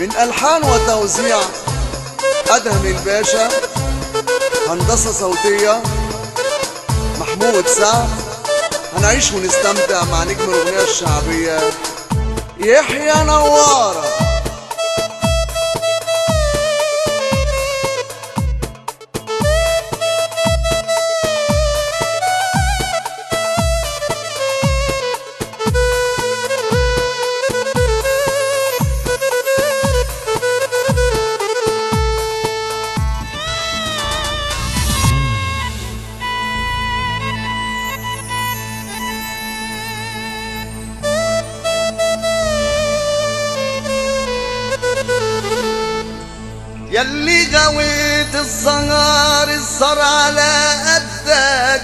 من ألحان وتوزيع أدهم الباشا، هندسة صوتية محمود سعد. هنعيش ونستمتع مع نجم الأغنية الشعبية يحيى نوارة. ياللي غويت الصغار على قدك،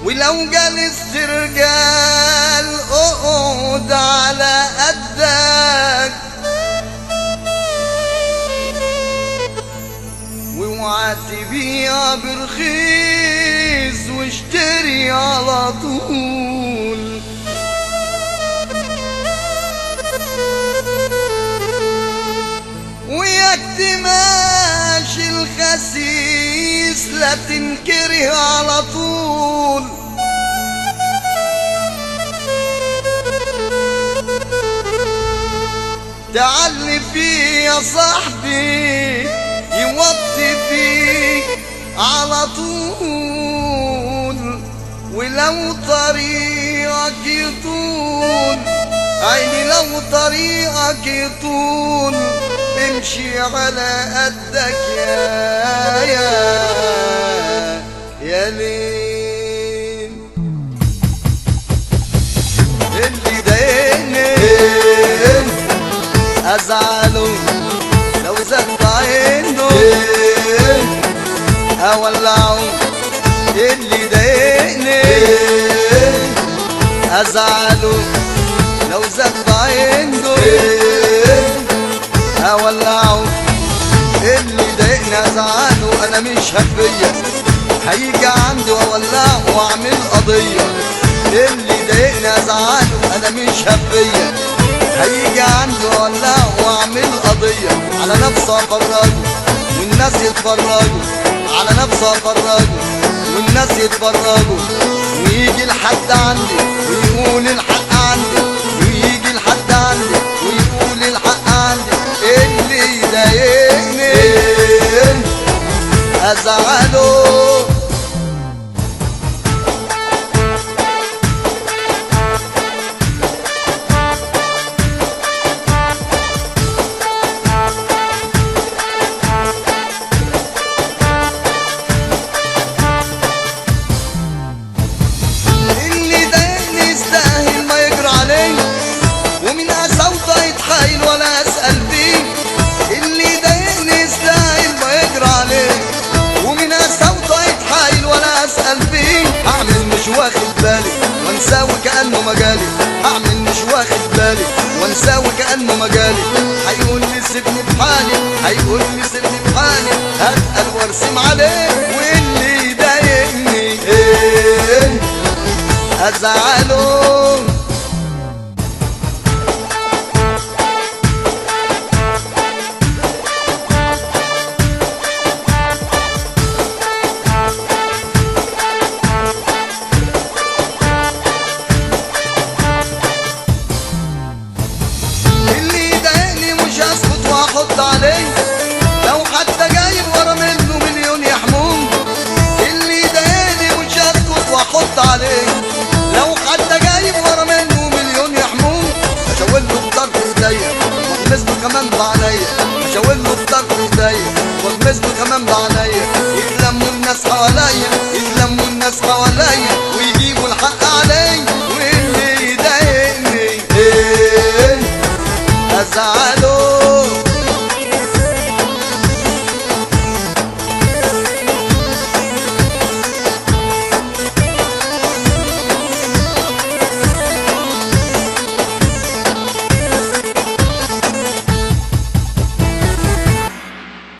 ولو جالس رجال اقعد على قدك، واوعى تبيع برخيص واشتري على طول. وياك تماشي الخسيس لا تنكره على طول. تعلي فيه يا صاحبي يوطي فيك على طول، ولو طريقك يطول عيني لو طريقك يطول امشي على قدك يا ليل. اللي ضايقني ازعله لو زاد عينه اولعه. اللي ضايقني ازعله لو زاد عينه اولعه. اللي ضايقني ازعله انا مش هفيه، هيجي عنده اولعه واعمل قضيه. اللي ضايقني ازعله انا مش هفيه، هيجي عنده اولعه واعمل قضيه. على نفسي افرجه والناس يتفرجوا، على نفسي افرجه والناس يتفرجوا، ويجي لحد عندي ويقول الحق عندي، ويجي لحد عندي ويقول الحق عندي. اللي يضايقني ازعله. اللي يضايقني يستاهل ما يجرى عليه، ومن قساوته يتحايل ولا اسال فيه. اللي يضايقني يستاهل ما يجرى عليه، ومن قساوته يتحايل ولا اسال فيه. هعمل مش واخد بالي وانساه وكانه مجالي، هعمل مش واخد بالي وانساه وكانه مجالي. هيقول لي سيبني بحالي، هيقول لي سيبني بحالي، هسال وارسم عليه. واللي يضايقني ازعله. اللي يضايقني مش هسكت واحط عليه، لو حتى جايب ورا منه مليون يحموم. اللي يضايقني مش هسكت واحط عليه، لو حتى جايب ورا منه مليون يحموم. اشاور له بطرف ايديا واغمز له كمان بعينيا، اشاور له بطرف ايديا واغمز له كمان بعينيا. يتلموا الناس حواليا، يتلموا الناس حواليا ويجيبوا الحق عليا. واللي يضايقني ازعله.